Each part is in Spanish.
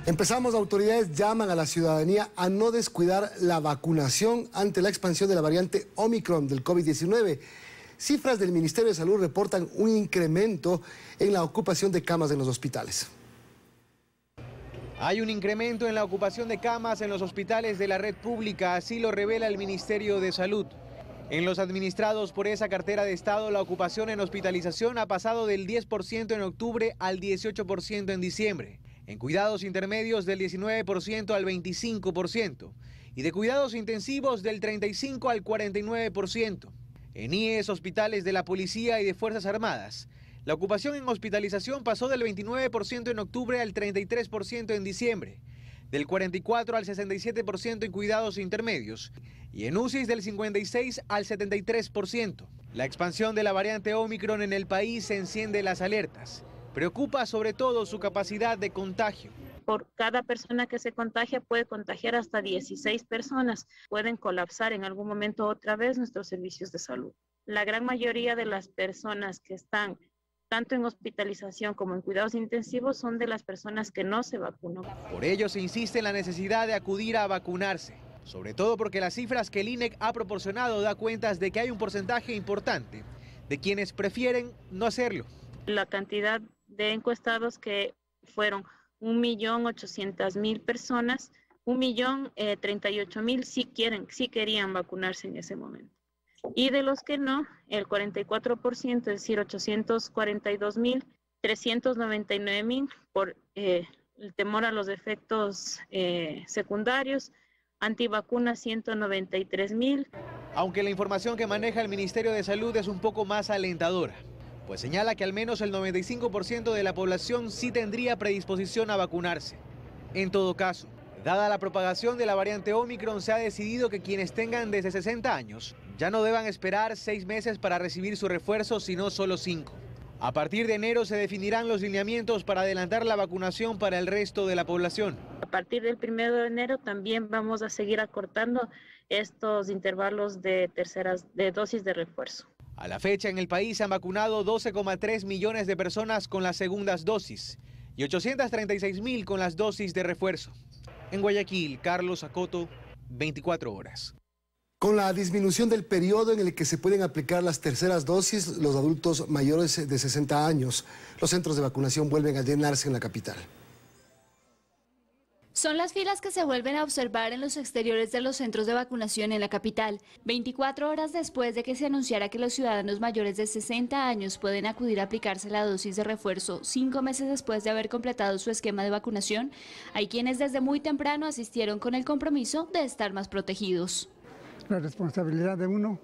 Empezamos, autoridades llaman a la ciudadanía a no descuidar la vacunación ante la expansión de la variante Omicron del COVID-19. Cifras del Ministerio de Salud reportan un incremento en la ocupación de camas en los hospitales. Hay un incremento en la ocupación de camas en los hospitales de la red pública, así lo revela el Ministerio de Salud. En los administrados por esa cartera de Estado, la ocupación en hospitalización ha pasado del 10% en octubre al 18% en diciembre. En cuidados intermedios del 19% al 25% y de cuidados intensivos del 35% al 49%. En IES, hospitales de la Policía y de Fuerzas Armadas, la ocupación en hospitalización pasó del 29% en octubre al 33% en diciembre, del 44% al 67% en cuidados intermedios y en UCIs del 56% al 73%. La expansión de la variante Omicron en el país enciende las alertas. Preocupa sobre todo su capacidad de contagio. Por cada persona que se contagia puede contagiar hasta 16 personas. Pueden colapsar en algún momento otra vez nuestros servicios de salud. La gran mayoría de las personas que están tanto en hospitalización como en cuidados intensivos son de las personas que no se vacunan. Por ello se insiste en la necesidad de acudir a vacunarse, sobre todo porque las cifras que el INEC ha proporcionado da cuentas de que hay un porcentaje importante de quienes prefieren no hacerlo. La cantidad de encuestados que fueron 1.800.000 personas, 1.038.000 sí querían vacunarse en ese momento. Y de los que no, el 44%, es decir, 842.399.000 por el temor a los efectos secundarios, antivacunas 193.000. Aunque la información que maneja el Ministerio de Salud es un poco más alentadora, pues señala que al menos el 95% de la población sí tendría predisposición a vacunarse. En todo caso, dada la propagación de la variante Omicron, se ha decidido que quienes tengan desde 60 años ya no deban esperar 6 meses para recibir su refuerzo, sino solo 5. A partir de enero se definirán los lineamientos para adelantar la vacunación para el resto de la población. A partir del 1 de enero también vamos a seguir acortando estos intervalos de dosis de refuerzo. A la fecha, en el país se han vacunado 12,3 millones de personas con las segundas dosis y 836.000 con las dosis de refuerzo. En Guayaquil, Carlos Acoto, 24 horas. Con la disminución del periodo en el que se pueden aplicar las terceras dosis, los adultos mayores de 60 años, los centros de vacunación vuelven a llenarse en la capital. Son las filas que se vuelven a observar en los exteriores de los centros de vacunación en la capital, 24 horas después de que se anunciara que los ciudadanos mayores de 60 años pueden acudir a aplicarse la dosis de refuerzo 5 meses después de haber completado su esquema de vacunación. Hay quienes desde muy temprano asistieron con el compromiso de estar más protegidos. La responsabilidad de uno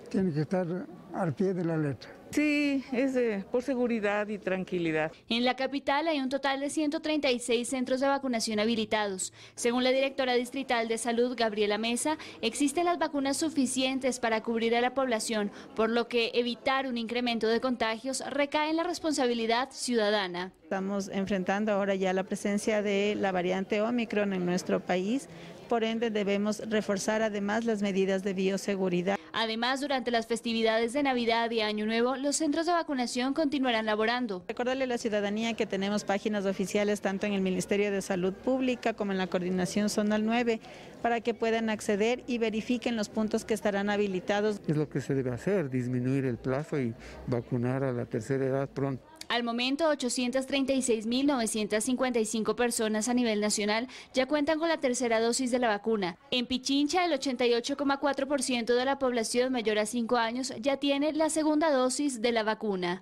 tiene que estar al pie de la letra. Sí, es por seguridad y tranquilidad. En la capital hay un total de 136 centros de vacunación habilitados. Según la directora distrital de salud, Gabriela Mesa, existen las vacunas suficientes para cubrir a la población, por lo que evitar un incremento de contagios recae en la responsabilidad ciudadana. Estamos enfrentando ahora ya la presencia de la variante Omicron en nuestro país. Por ende, debemos reforzar además las medidas de bioseguridad. Además, durante las festividades de Navidad y Año Nuevo, los centros de vacunación continuarán laborando. Recordarle a la ciudadanía que tenemos páginas oficiales tanto en el Ministerio de Salud Pública como en la Coordinación Zonal 9 para que puedan acceder y verifiquen los puntos que estarán habilitados. Es lo que se debe hacer, disminuir el plazo y vacunar a la tercera edad pronto. Al momento, 836.955 personas a nivel nacional ya cuentan con la tercera dosis de la vacuna. En Pichincha, el 88,4% de la población mayor a 5 años ya tiene la segunda dosis de la vacuna.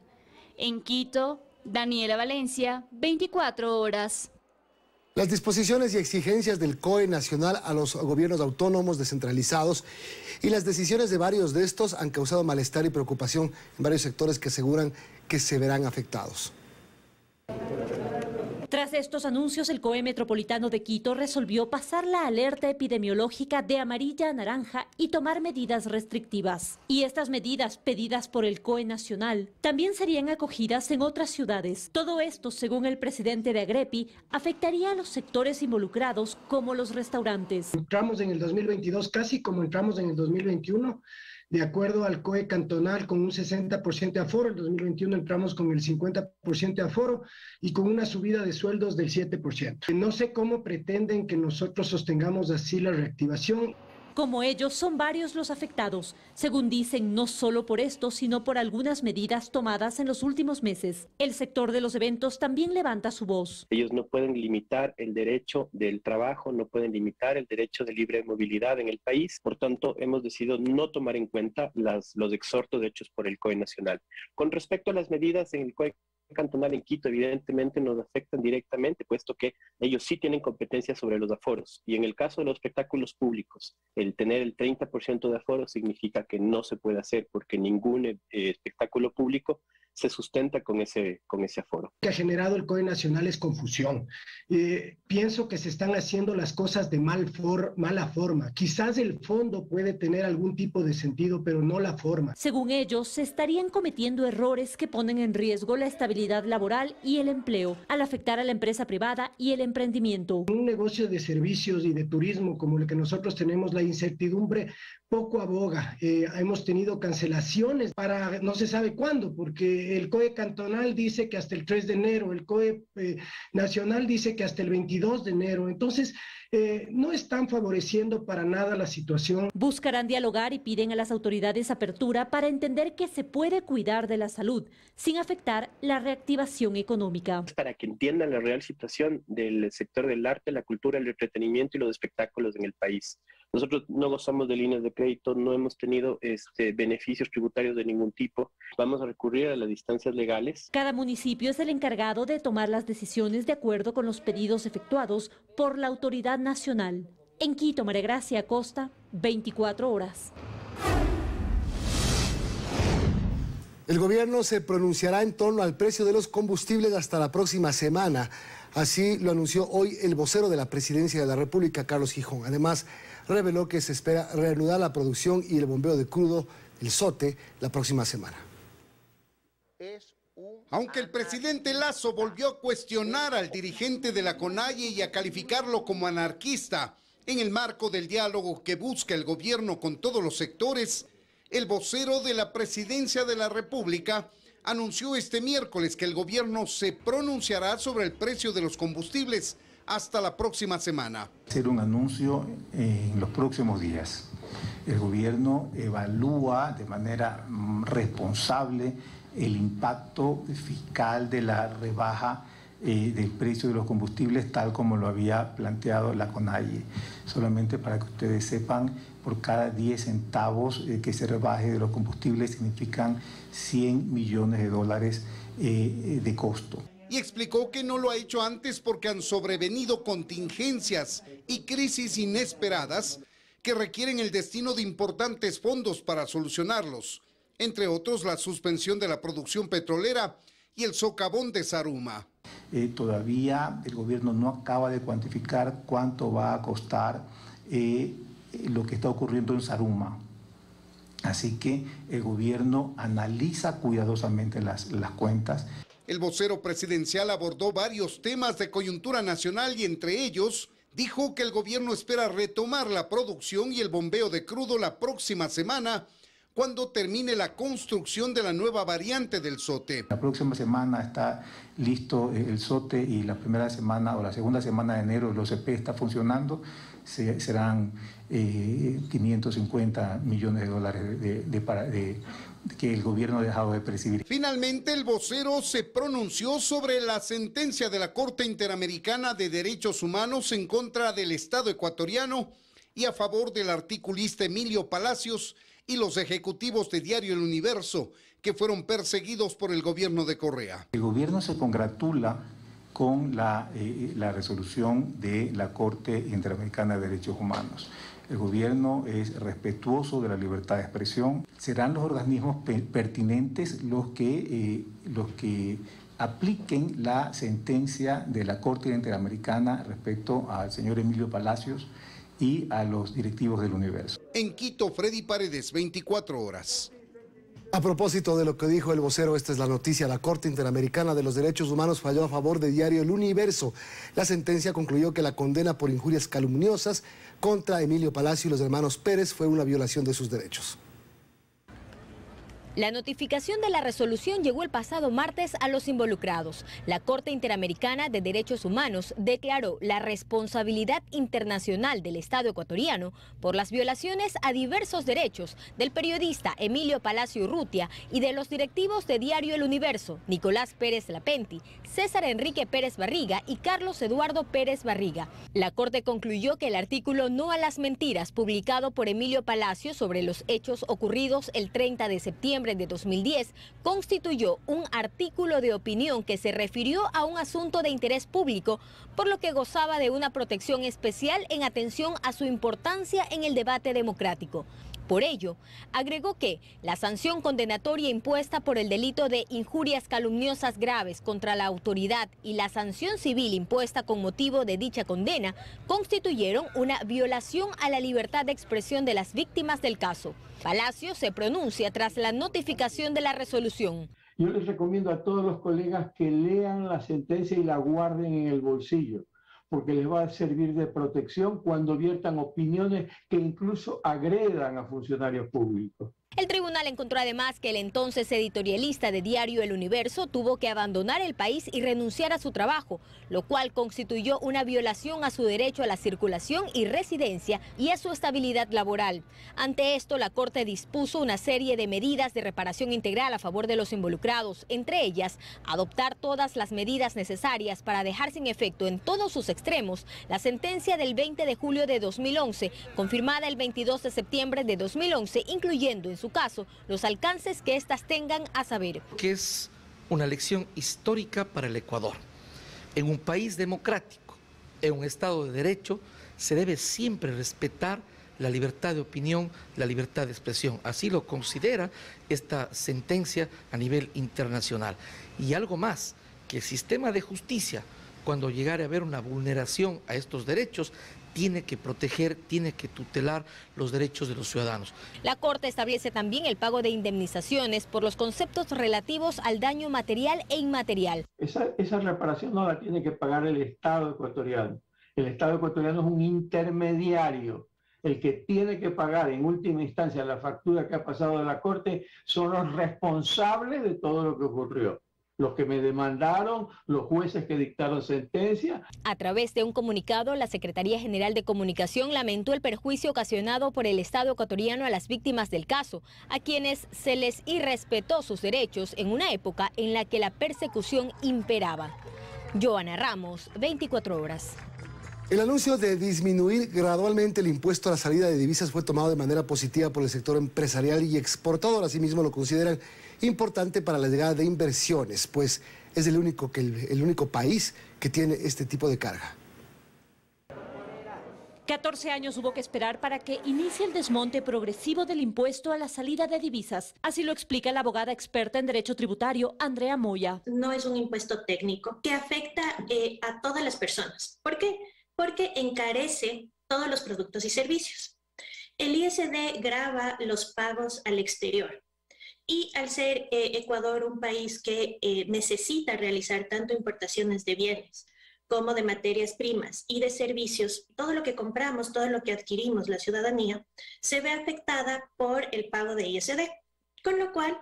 En Quito, Daniela Valencia, 24 horas. Las disposiciones y exigencias del COE nacional a los gobiernos autónomos descentralizados y las decisiones de varios de estos han causado malestar y preocupación en varios sectores que aseguran que se verán afectados. Tras estos anuncios, el COE Metropolitano de Quito resolvió pasar la alerta epidemiológica de amarilla a naranja y tomar medidas restrictivas. Y estas medidas, pedidas por el COE Nacional, también serían acogidas en otras ciudades. Todo esto, según el presidente de Agrepi, afectaría a los sectores involucrados, como los restaurantes. Entramos en el 2022 casi como entramos en el 2021. de acuerdo al COE cantonal, con un 60% de aforo. En 2021 entramos con el 50% de aforo y con una subida de sueldos del 7%. No sé cómo pretenden que nosotros sostengamos así la reactivación. Como ellos, son varios los afectados, según dicen, no solo por esto, sino por algunas medidas tomadas en los últimos meses. El sector de los eventos también levanta su voz. Ellos no pueden limitar el derecho del trabajo, no pueden limitar el derecho de libre movilidad en el país. Por tanto, hemos decidido no tomar en cuenta los exhortos hechos por el COE nacional. Con respecto a las medidas en el COE cantonal en Quito, evidentemente nos afectan directamente, puesto que ellos sí tienen competencia sobre los aforos. Y en el caso de los espectáculos públicos, el tener el 30% de aforo significa que no se puede hacer, porque ningún espectáculo público se sustenta con ese aforo. Lo que ha generado el COE nacional es confusión. Pienso que se están haciendo las cosas de mala forma. Quizás el fondo puede tener algún tipo de sentido, pero no la forma. Según ellos, se estarían cometiendo errores que ponen en riesgo la estabilidad laboral y el empleo, al afectar a la empresa privada y el emprendimiento. Un negocio de servicios y de turismo como el que nosotros tenemos, la incertidumbre poco aboga. Hemos tenido cancelaciones para no se sabe cuándo, porque el COE cantonal dice que hasta el 3 de enero, el COE nacional dice que hasta el 22 de enero. Entonces, no están favoreciendo para nada la situación. Buscarán dialogar y piden a las autoridades apertura para entender que se puede cuidar de la salud sin afectar la reactivación económica. Para que entiendan la real situación del sector del arte, la cultura, el entretenimiento y los espectáculos en el país. Nosotros no gozamos de líneas de crédito, no hemos tenido beneficios tributarios de ningún tipo. Vamos a recurrir a las instancias legales. Cada municipio es el encargado de tomar las decisiones de acuerdo con los pedidos efectuados por la autoridad nacional. En Quito, María Gracia Acosta, 24 horas. El gobierno se pronunciará en torno al precio de los combustibles hasta la próxima semana. Así lo anunció hoy el vocero de la Presidencia de la República, Carlos Gijón. Además, reveló que se espera reanudar la producción y el bombeo de crudo, el SOTE, la próxima semana. Aunque el presidente Lasso volvió a cuestionar al dirigente de la CONAIE y a calificarlo como anarquista, en el marco del diálogo que busca el gobierno con todos los sectores, el vocero de la Presidencia de la República anunció este miércoles que el gobierno se pronunciará sobre el precio de los combustibles hasta la próxima semana. Hacer un anuncio en los próximos días. El gobierno evalúa de manera responsable el impacto fiscal de la rebaja del precio de los combustibles, tal como lo había planteado la CONAIE. Solamente para que ustedes sepan, por cada 10 centavos que se rebaje de los combustibles significan $100 millones de costo. Y explicó que no lo ha hecho antes porque han sobrevenido contingencias y crisis inesperadas que requieren el destino de importantes fondos para solucionarlos, entre otros la suspensión de la producción petrolera y el socavón de Zaruma. Todavía el gobierno no acaba de cuantificar cuánto va a costar lo que está ocurriendo en Zaruma. Así que el gobierno analiza cuidadosamente las cuentas. El vocero presidencial abordó varios temas de coyuntura nacional y entre ellos dijo que el gobierno espera retomar la producción y el bombeo de crudo la próxima semana cuando termine la construcción de la nueva variante del SOTE. La próxima semana está listo el SOTE y la primera semana o la segunda semana de enero el OCP está funcionando. Serán 550 millones de dólares que el gobierno ha dejado de percibir. Finalmente, el vocero se pronunció sobre la sentencia de la Corte Interamericana de Derechos Humanos en contra del Estado ecuatoriano y a favor del articulista Emilio Palacios y los ejecutivos de Diario El Universo, que fueron perseguidos por el gobierno de Correa. El gobierno se congratula con la resolución de la Corte Interamericana de Derechos Humanos. El gobierno es respetuoso de la libertad de expresión. Serán los organismos pertinentes los que apliquen la sentencia de la Corte Interamericana respecto al señor Emilio Palacios y a los directivos del Universo. En Quito, Freddy Paredes, 24 horas. A propósito de lo que dijo el vocero, esta es la noticia. La Corte Interamericana de los Derechos Humanos falló a favor de Diario El Universo. La sentencia concluyó que la condena por injurias calumniosas contra Emilio Palacio y los hermanos Pérez fue una violación de sus derechos. La notificación de la resolución llegó el pasado martes a los involucrados. La Corte Interamericana de Derechos Humanos declaró la responsabilidad internacional del Estado ecuatoriano por las violaciones a diversos derechos del periodista Emilio Palacio Urrutia y de los directivos de Diario El Universo, Nicolás Pérez Lapenti, César Enrique Pérez Barriga y Carlos Eduardo Pérez Barriga. La Corte concluyó que el artículo No a las mentiras, publicado por Emilio Palacio sobre los hechos ocurridos el 30 de septiembre de 2010, constituyó un artículo de opinión que se refirió a un asunto de interés público, por lo que gozaba de una protección especial en atención a su importancia en el debate democrático. Por ello, agregó que la sanción condenatoria impuesta por el delito de injurias calumniosas graves contra la autoridad y la sanción civil impuesta con motivo de dicha condena constituyeron una violación a la libertad de expresión de las víctimas del caso. Palacio se pronuncia tras la notificación de la resolución. Yo les recomiendo a todos los colegas que lean la sentencia y la guarden en el bolsillo, porque les va a servir de protección cuando viertan opiniones que incluso agredan a funcionarios públicos. El tribunal encontró además que el entonces editorialista de Diario El Universo tuvo que abandonar el país y renunciar a su trabajo, lo cual constituyó una violación a su derecho a la circulación y residencia y a su estabilidad laboral. Ante esto, la Corte dispuso una serie de medidas de reparación integral a favor de los involucrados, entre ellas, adoptar todas las medidas necesarias para dejar sin efecto en todos sus extremos la sentencia del 20 de julio de 2011, confirmada el 22 de septiembre de 2011, incluyendo en su caso los alcances que éstas tengan a saber. Que es una lección histórica para el Ecuador. En un país democrático, en un Estado de Derecho, se debe siempre respetar la libertad de opinión, la libertad de expresión. Así lo considera esta sentencia a nivel internacional. Y algo más, que el sistema de justicia, cuando llegare a haber una vulneración a estos derechos, tiene que proteger, tiene que tutelar los derechos de los ciudadanos. La Corte establece también el pago de indemnizaciones por los conceptos relativos al daño material e inmaterial. Esa reparación no la tiene que pagar el Estado ecuatoriano. El Estado ecuatoriano es un intermediario. El que tiene que pagar en última instancia la factura que ha pasado de la Corte son los responsables de todo lo que ocurrió. Los que me demandaron, los jueces que dictaron sentencia. A través de un comunicado, la Secretaría General de Comunicación lamentó el perjuicio ocasionado por el Estado ecuatoriano a las víctimas del caso, a quienes se les irrespetó sus derechos en una época en la que la persecución imperaba. Joana Ramos, 24 horas. El anuncio de disminuir gradualmente el impuesto a la salida de divisas fue tomado de manera positiva por el sector empresarial y exportador. Asimismo, lo consideran importante para la llegada de inversiones, pues es el único país que tiene este tipo de carga. 14 años hubo que esperar para que inicie el desmonte progresivo del impuesto a la salida de divisas. Así lo explica la abogada experta en derecho tributario, Andrea Moya. No es un impuesto técnico que afecta a todas las personas. ¿Por qué? Porque encarece todos los productos y servicios. El ISD grava los pagos al exterior. Y al ser Ecuador un país que necesita realizar tanto importaciones de bienes como de materias primas y de servicios, todo lo que compramos, todo lo que adquirimos, la ciudadanía, se ve afectada por el pago de ISD. Con lo cual,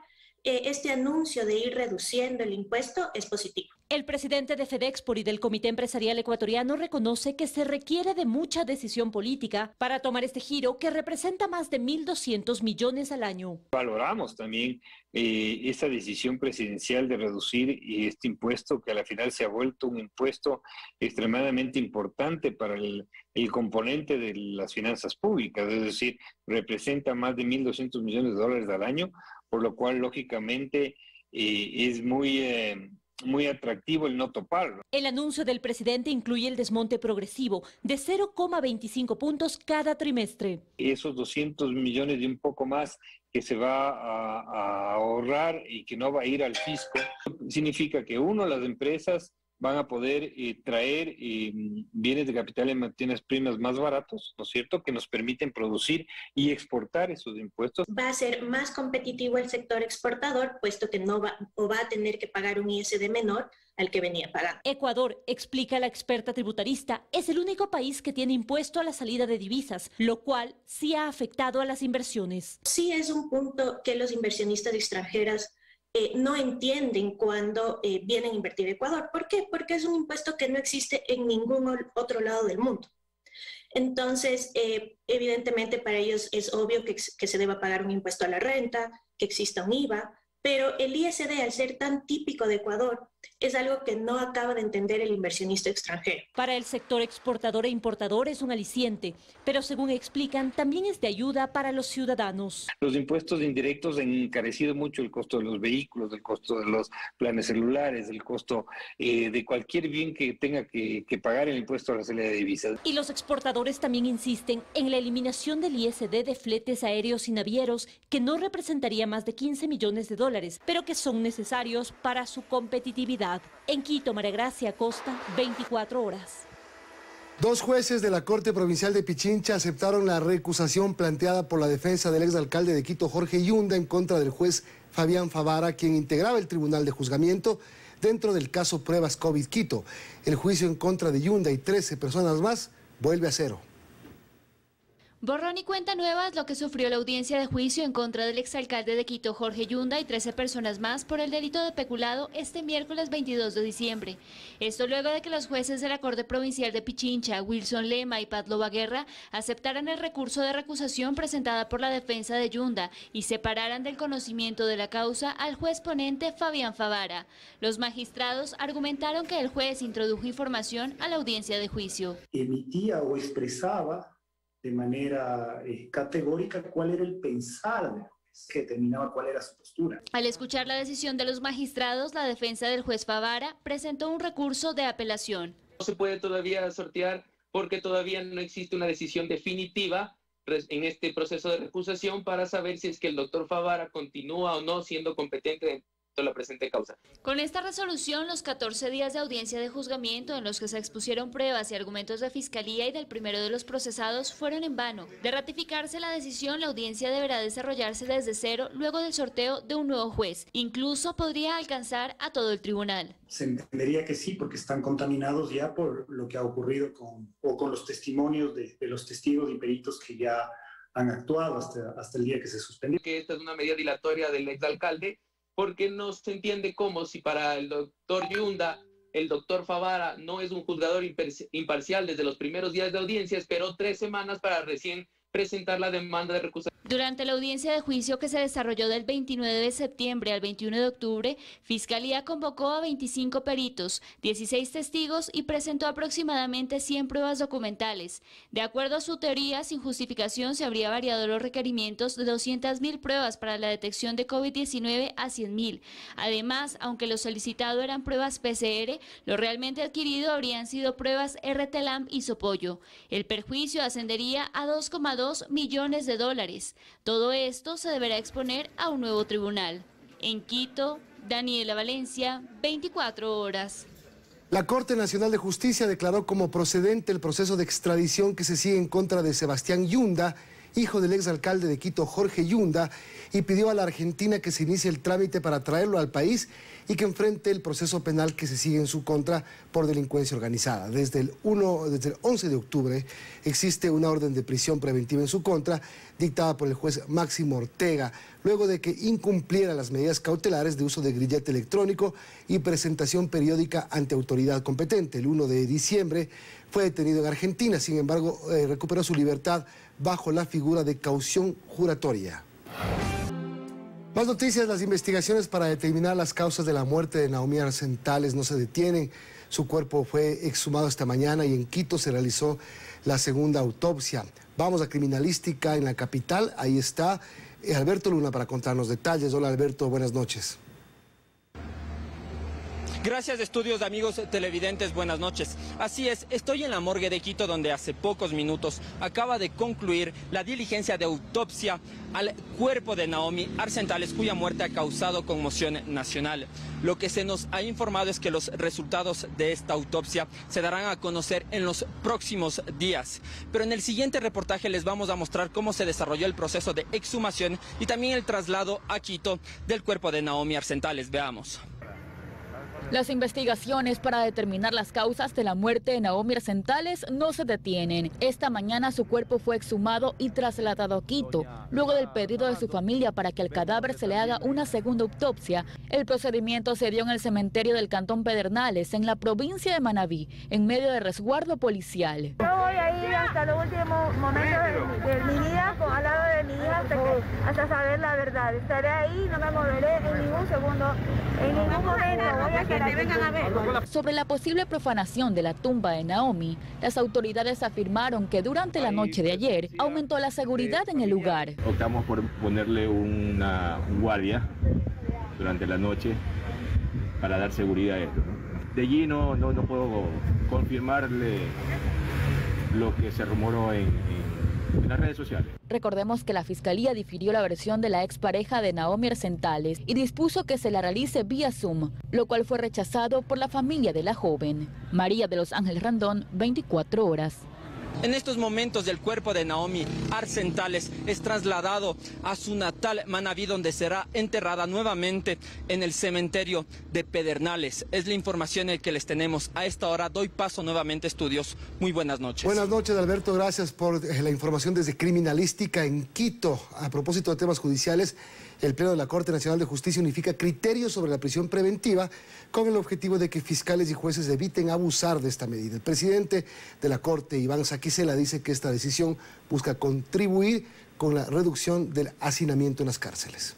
este anuncio de ir reduciendo el impuesto es positivo. El presidente de FEDEXPOR y del Comité Empresarial Ecuatoriano reconoce que se requiere de mucha decisión política para tomar este giro que representa más de 1.200 millones al año. Valoramos también esa decisión presidencial de reducir este impuesto, que a la final se ha vuelto un impuesto extremadamente importante para el componente de las finanzas públicas, es decir, representa más de 1.200 millones de dólares al año, por lo cual lógicamente es muy atractivo el no toparlo. El anuncio del presidente incluye el desmonte progresivo de 0,25 puntos cada trimestre. Esos 200 millones y un poco más que se va a ahorrar y que no va a ir al fisco, significa que uno, las empresas van a poder traer bienes de capital en materias primas más baratos, ¿no es cierto?, que nos permiten producir y exportar esos impuestos. Va a ser más competitivo el sector exportador, puesto que no va a tener que pagar un ISD menor al que venía pagando. Ecuador, explica la experta tributarista, es el único país que tiene impuesto a la salida de divisas, lo cual sí ha afectado a las inversiones. Sí es un punto que los inversionistas extranjeros no entienden cuando vienen a invertir a Ecuador. ¿Por qué? Porque es un impuesto que no existe en ningún otro lado del mundo. Entonces, evidentemente para ellos es obvio que se deba pagar un impuesto a la renta, que exista un IVA, pero el ISD, al ser tan típico de Ecuador, es algo que no acaba de entender el inversionista extranjero. Para el sector exportador e importador es un aliciente, pero según explican, también es de ayuda para los ciudadanos. Los impuestos indirectos han encarecido mucho el costo de los vehículos, el costo de los planes celulares, el costo de cualquier bien que tenga que pagar el impuesto a la salida de divisas. Y los exportadores también insisten en la eliminación del ISD de fletes aéreos y navieros, que no representaría más de 15 millones de dólares, pero que son necesarios para su competitividad. En Quito, María Gracia Costa, 24 horas. 2 jueces de la Corte Provincial de Pichincha aceptaron la recusación planteada por la defensa del exalcalde de Quito, Jorge Yunda, en contra del juez Fabián Favara, quien integraba el Tribunal de Juzgamiento dentro del caso Pruebas COVID Quito. El juicio en contra de Yunda y 13 personas más vuelve a cero. Borrón y cuenta nueva es lo que sufrió la audiencia de juicio en contra del exalcalde de Quito, Jorge Yunda, y 13 personas más por el delito de peculado este miércoles 22 de diciembre. Esto luego de que los jueces de la Corte Provincial de Pichincha, Wilson Lema y Pablo Baguerra, aceptaran el recurso de recusación presentada por la defensa de Yunda y separaran del conocimiento de la causa al juez ponente Fabián Favara. Los magistrados argumentaron que el juez introdujo información a la audiencia de juicio. Emitía o expresaba de manera categórica cuál era el pensar del juez, que determinaba cuál era su postura. Al escuchar la decisión de los magistrados, la defensa del juez Favara presentó un recurso de apelación. No se puede todavía sortear porque todavía no existe una decisión definitiva en este proceso de recusación para saber si es que el doctor Favara continúa o no siendo competente dentro de la presente causa. Con esta resolución, los 14 días de audiencia de juzgamiento en los que se expusieron pruebas y argumentos de fiscalía y del primero de los procesados fueron en vano. De ratificarse la decisión, la audiencia deberá desarrollarse desde cero luego del sorteo de un nuevo juez. Incluso podría alcanzar a todo el tribunal. Se entendería que sí, porque están contaminados ya por lo que ha ocurrido con los testimonios de los testigos y peritos que ya han actuado hasta el día que se suspendió. Que esta es una medida dilatoria del exalcalde, porque no se entiende cómo si para el doctor Yunda, el doctor Favara no es un juzgador imparcial desde los primeros días de audiencia, esperó 3 semanas para recién presentar la demanda de recusación. Durante la audiencia de juicio que se desarrolló del 29 de septiembre al 21 de octubre, Fiscalía convocó a 25 peritos, 16 testigos y presentó aproximadamente 100 pruebas documentales. De acuerdo a su teoría, sin justificación se habría variado los requerimientos de 200.000 pruebas para la detección de COVID-19 a 100.000. Además, aunque lo solicitado eran pruebas PCR, lo realmente adquirido habrían sido pruebas RT-LAMP y Sopollo. El perjuicio ascendería a 2,2 millones de dólares. Todo esto se deberá exponer a un nuevo tribunal. En Quito, Daniela Valencia, 24 horas. La Corte Nacional de Justicia declaró como procedente el proceso de extradición que se sigue en contra de Sebastián Yunda, hijo del exalcalde de Quito, Jorge Yunda, y pidió a la Argentina que se inicie el trámite para traerlo al país y que enfrente el proceso penal que se sigue en su contra por delincuencia organizada. Desde el 11 de octubre existe una orden de prisión preventiva en su contra, dictada por el juez Máximo Ortega, luego de que incumpliera las medidas cautelares de uso de grillete electrónico y presentación periódica ante autoridad competente. El 1 de diciembre fue detenido en Argentina, sin embargo, recuperó su libertad bajo la figura de caución juratoria. Más noticias: las investigaciones para determinar las causas de la muerte de Naomi Arzentales no se detienen. Su cuerpo fue exhumado esta mañana y en Quito se realizó la segunda autopsia. Vamos a criminalística en la capital. Ahí está Alberto Luna para contarnos detalles. Hola Alberto, buenas noches. Gracias, estudios, amigos televidentes, buenas noches. Así es, estoy en la morgue de Quito, donde hace pocos minutos acaba de concluir la diligencia de autopsia al cuerpo de Naomi Arsentales, cuya muerte ha causado conmoción nacional. Lo que se nos ha informado es que los resultados de esta autopsia se darán a conocer en los próximos días. Pero en el siguiente reportaje les vamos a mostrar cómo se desarrolló el proceso de exhumación y también el traslado a Quito del cuerpo de Naomi Arsentales. Veamos. Las investigaciones para determinar las causas de la muerte de Naomi Arsentales no se detienen. Esta mañana su cuerpo fue exhumado y trasladado a Quito, luego del pedido de su familia para que al cadáver se le haga una segunda autopsia. El procedimiento se dio en el cementerio del Cantón Pedernales, en la provincia de Manabí, en medio de resguardo policial. Yo voy a ir hasta los últimos momentos de mi vida, al lado de mi hija, hasta saber la verdad. Estaré ahí, no me moveré en ningún segundo, en ningún momento. Voy a quedar. Sobre la posible profanación de la tumba de Naomi, las autoridades afirmaron que durante la noche de ayer aumentó la seguridad en el lugar. Optamos por ponerle un guardia durante la noche para dar seguridad a esto. De allí no puedo confirmarle lo que se rumoró en las redes sociales. Recordemos que la Fiscalía difirió la versión de la expareja de Naomi Arsentales y dispuso que se la realice vía Zoom, lo cual fue rechazado por la familia de la joven. María de los Ángeles Randón, 24 horas. En estos momentos el cuerpo de Naomi Arsentales es trasladado a su natal Manabí, donde será enterrada nuevamente en el cementerio de Pedernales. Es la información que les tenemos a esta hora. Doy paso nuevamente a estudios. Muy buenas noches. Buenas noches, Alberto. Gracias por la información desde Criminalística en Quito. A propósito de temas judiciales, el Pleno de la Corte Nacional de Justicia unifica criterios sobre la prisión preventiva con el objetivo de que fiscales y jueces eviten abusar de esta medida. El presidente de la Corte, Iván Saquicela, dice que esta decisión busca contribuir con la reducción del hacinamiento en las cárceles.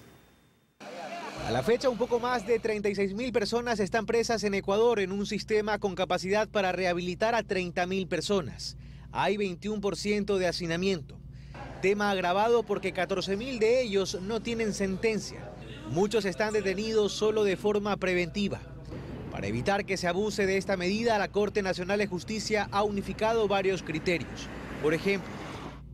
A la fecha, un poco más de 36.000 personas están presas en Ecuador en un sistema con capacidad para rehabilitar a 30.000 personas. Hay 21% de hacinamiento. Tema agravado porque 14.000 de ellos no tienen sentencia. Muchos están detenidos solo de forma preventiva. Para evitar que se abuse de esta medida, la Corte Nacional de Justicia ha unificado varios criterios. Por ejemplo,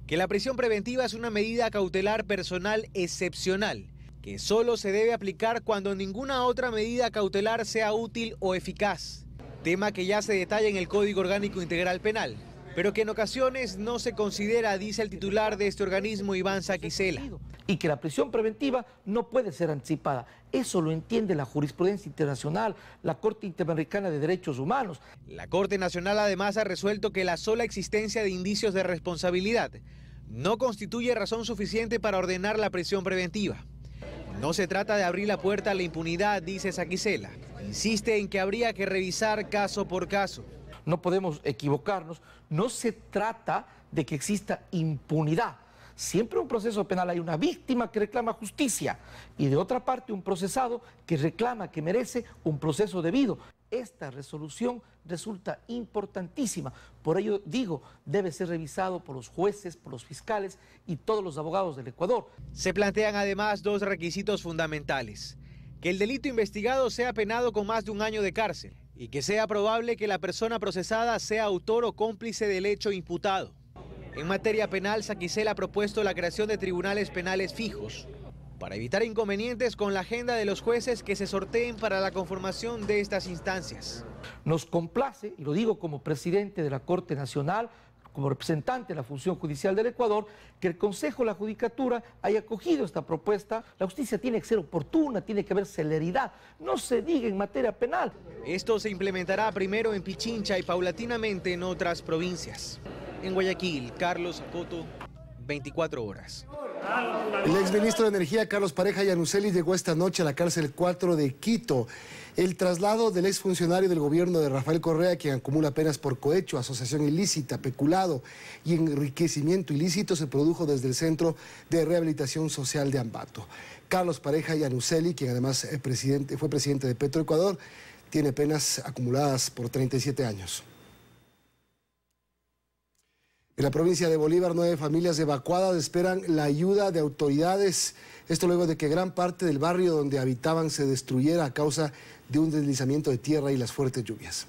que la prisión preventiva es una medida cautelar personal excepcional, que solo se debe aplicar cuando ninguna otra medida cautelar sea útil o eficaz. Tema que ya se detalla en el Código Orgánico Integral Penal, pero que en ocasiones no se considera, dice el titular de este organismo, Iván Saquicela. Y que la prisión preventiva no puede ser anticipada. Eso lo entiende la jurisprudencia internacional, la Corte Interamericana de Derechos Humanos. La Corte Nacional además ha resuelto que la sola existencia de indicios de responsabilidad no constituye razón suficiente para ordenar la prisión preventiva. No se trata de abrir la puerta a la impunidad, dice Saquicela. Insiste en que habría que revisar caso por caso. No podemos equivocarnos, no se trata de que exista impunidad. Siempre en un proceso penal hay una víctima que reclama justicia y de otra parte un procesado que reclama, que merece un proceso debido. Esta resolución resulta importantísima, por ello digo, debe ser revisado por los jueces, por los fiscales y todos los abogados del Ecuador. Se plantean además dos requisitos fundamentales: que el delito investigado sea penado con más de 1 año de cárcel y que sea probable que la persona procesada sea autor o cómplice del hecho imputado. En materia penal, Saquicela ha propuesto la creación de tribunales penales fijos para evitar inconvenientes con la agenda de los jueces que se sorteen para la conformación de estas instancias. Nos complace, y lo digo como presidente de la Corte Nacional, como representante de la función judicial del Ecuador, que el Consejo de la Judicatura haya acogido esta propuesta. La justicia tiene que ser oportuna, tiene que haber celeridad, no se diga en materia penal. Esto se implementará primero en Pichincha y paulatinamente en otras provincias. En Guayaquil, Carlos Acoto, 24 horas. El exministro de Energía, Carlos Pareja Llanuselli, llegó esta noche a la cárcel 4 de Quito. El traslado del exfuncionario del gobierno de Rafael Correa, quien acumula penas por cohecho, asociación ilícita, peculado y enriquecimiento ilícito, se produjo desde el Centro de Rehabilitación Social de Ambato. Carlos Pareja Llanuselli, quien además fue presidente de Petroecuador, tiene penas acumuladas por 37 años. En la provincia de Bolívar, 9 familias evacuadas esperan la ayuda de autoridades. Esto luego de que gran parte del barrio donde habitaban se destruyera a causa de un deslizamiento de tierra y las fuertes lluvias.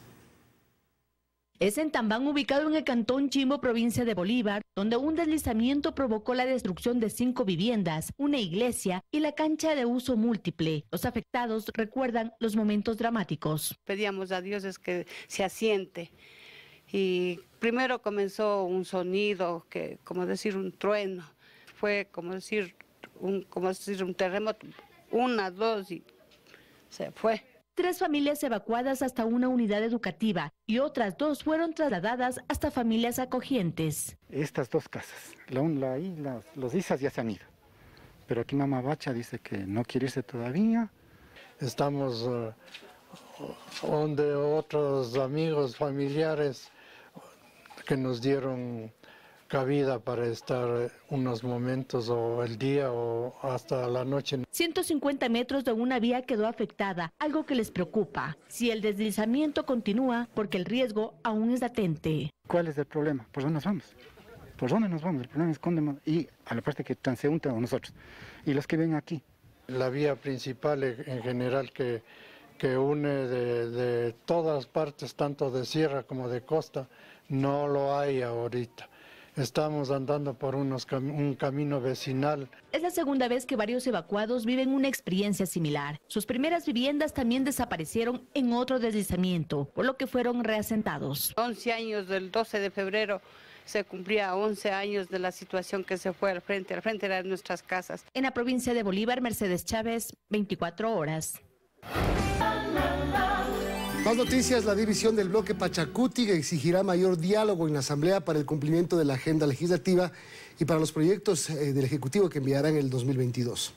Es en Tambán, ubicado en el cantón Chimbo, provincia de Bolívar, donde un deslizamiento provocó la destrucción de 5 viviendas, una iglesia y la cancha de uso múltiple. Los afectados recuerdan los momentos dramáticos. Pedíamos a Dios es que se asiente. Y primero comenzó un sonido, como decir un trueno, fue como decir un terremoto, 1, 2 y se fue. 3 familias evacuadas hasta una unidad educativa y otras 2 fueron trasladadas hasta familias acogientes. Estas 2 casas, los isas ya se han ido, pero aquí Mamá Bacha dice que no quiere irse todavía. Estamos donde otros amigos, familiares que nos dieron cabida para estar unos momentos o el día o hasta la noche. 150 metros de una vía quedó afectada, algo que les preocupa. Si el deslizamiento continúa, porque el riesgo aún es latente. ¿Cuál es el problema? ¿Por dónde nos vamos? ¿Por dónde nos vamos? El problema es cuándo, y a la parte que transeúnte a nosotros. Y los que ven aquí. La vía principal en general que une de todas partes, tanto de sierra como de costa, no lo hay ahorita. Estamos andando por un camino vecinal. Es la segunda vez que varios evacuados viven una experiencia similar. Sus primeras viviendas también desaparecieron en otro deslizamiento, por lo que fueron reasentados. 11 años del 12 de febrero se cumplía 11 años de la situación que se fue al frente eran nuestras casas. En la provincia de Bolívar, Mercedes Chávez, 24 horas. Más noticias, la división del bloque Pachacuti exigirá mayor diálogo en la Asamblea para el cumplimiento de la agenda legislativa y para los proyectos del Ejecutivo que enviará en el 2022.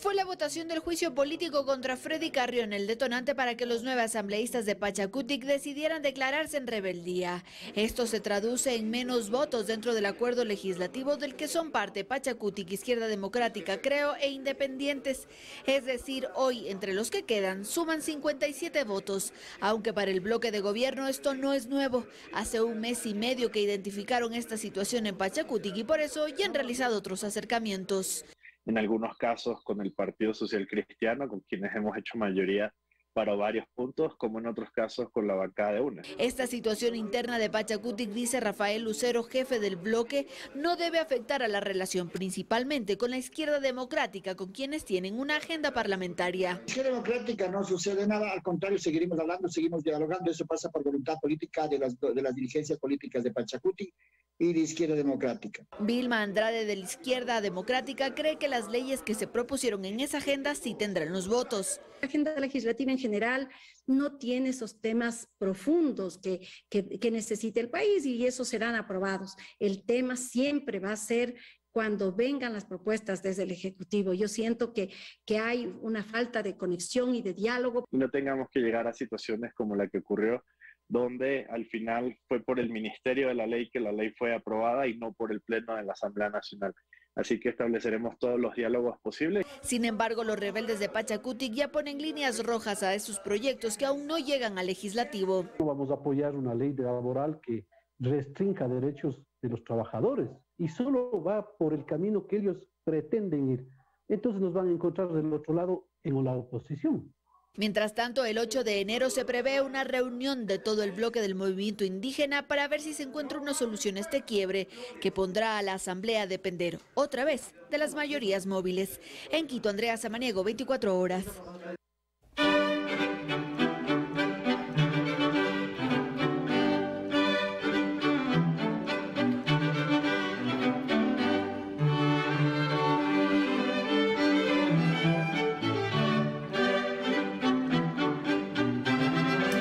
Fue la votación del juicio político contra Freddy Carrión el detonante para que los 9 asambleístas de Pachacutic decidieran declararse en rebeldía. Esto se traduce en menos votos dentro del acuerdo legislativo del que son parte Pachacutic, Izquierda Democrática, Creo e Independientes. Es decir, hoy entre los que quedan suman 57 votos, aunque para el bloque de gobierno esto no es nuevo. Hace 1 mes y medio que identificaron esta situación en Pachacutic y por eso ya han realizado otros acercamientos. En algunos casos con el Partido Social Cristiano, con quienes hemos hecho mayoría para varios puntos, como en otros casos con la bancada de UNES. Esta situación interna de Pachacutic, dice Rafael Lucero, jefe del bloque, no debe afectar a la relación principalmente con la Izquierda Democrática, con quienes tienen una agenda parlamentaria. La Izquierda Democrática no sucede nada, al contrario, seguiremos hablando, seguimos dialogando, eso pasa por voluntad política de las dirigencias políticas de Pachacutic y de Izquierda Democrática. Vilma Andrade de la Izquierda Democrática cree que las leyes que se propusieron en esa agenda sí tendrán los votos. La agenda legislativa en general no tiene esos temas profundos que necesita el país y esos serán aprobados. El tema siempre va a ser cuando vengan las propuestas desde el Ejecutivo. Yo siento que hay una falta de conexión y de diálogo. Y no tengamos que llegar a situaciones como la que ocurrió, donde al final fue por el Ministerio de la Ley que la ley fue aprobada y no por el Pleno de la Asamblea Nacional. Así que estableceremos todos los diálogos posibles. Sin embargo, los rebeldes de Pachacutic ya ponen líneas rojas a esos proyectos que aún no llegan al legislativo. Vamos a apoyar una ley laboral que restrinja derechos de los trabajadores y solo va por el camino que ellos pretenden ir. Entonces nos van a encontrar del otro lado en la oposición. Mientras tanto, el 8 de enero se prevé una reunión de todo el bloque del movimiento indígena para ver si se encuentra una solución a este quiebre que pondrá a la Asamblea a depender otra vez de las mayorías móviles. En Quito, Andrea Samaniego, 24 horas.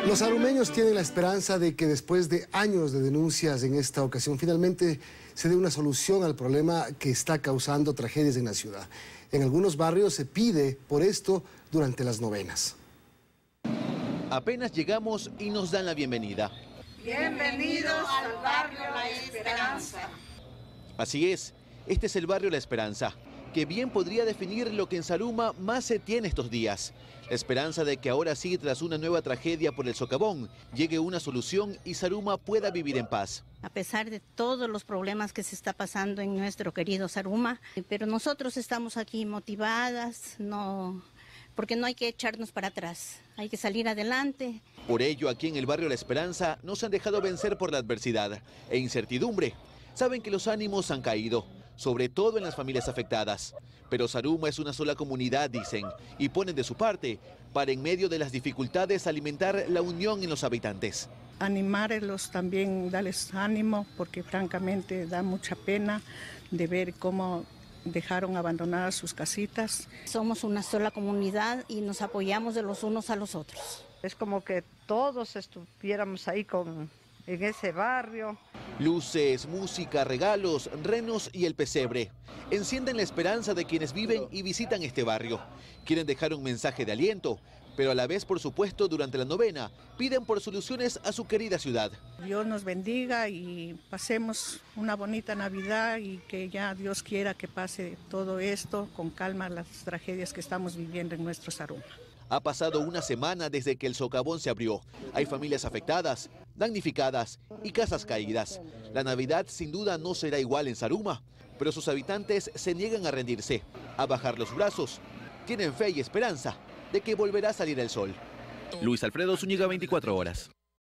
Los arumeños tienen la esperanza de que después de años de denuncias en esta ocasión finalmente se dé una solución al problema que está causando tragedias en la ciudad. En algunos barrios se pide por esto durante las novenas. Apenas llegamos y nos dan la bienvenida. Bienvenidos al barrio La Esperanza. Así es, este es el barrio La Esperanza. que bien podría definir lo que en Zaruma más se tiene estos días. La esperanza de que ahora sí, tras una nueva tragedia por el socavón, llegue una solución y Zaruma pueda vivir en paz. A pesar de todos los problemas que se está pasando en nuestro querido Zaruma, pero nosotros estamos aquí motivadas, porque no hay que echarnos para atrás, hay que salir adelante. Por ello, aquí en el barrio La Esperanza no se han dejado vencer por la adversidad e incertidumbre. Saben que los ánimos han caído, sobre todo en las familias afectadas. Pero Zaruma es una sola comunidad, dicen, y ponen de su parte para, en medio de las dificultades, alimentar la unión en los habitantes. Animarlos también, darles ánimo, porque francamente da mucha pena de ver cómo dejaron abandonadas sus casitas. Somos una sola comunidad y nos apoyamos de los unos a los otros. Es como que todos estuviéramos ahí en ese barrio. Luces, música, regalos, renos y el pesebre encienden la esperanza de quienes viven y visitan este barrio. Quieren dejar un mensaje de aliento, pero a la vez, por supuesto, durante la novena, piden por soluciones a su querida ciudad. Dios nos bendiga y pasemos una bonita Navidad y que ya Dios quiera que pase todo esto con calma, las tragedias que estamos viviendo en nuestro Zaruma. Ha pasado una semana desde que el socavón se abrió. Hay familias afectadas, damnificadas y casas caídas. La Navidad sin duda no será igual en Zaruma, pero sus habitantes se niegan a rendirse, a bajar los brazos. Tienen fe y esperanza de que volverá a salir el sol. Luis Alfredo Zúñiga, 24 horas.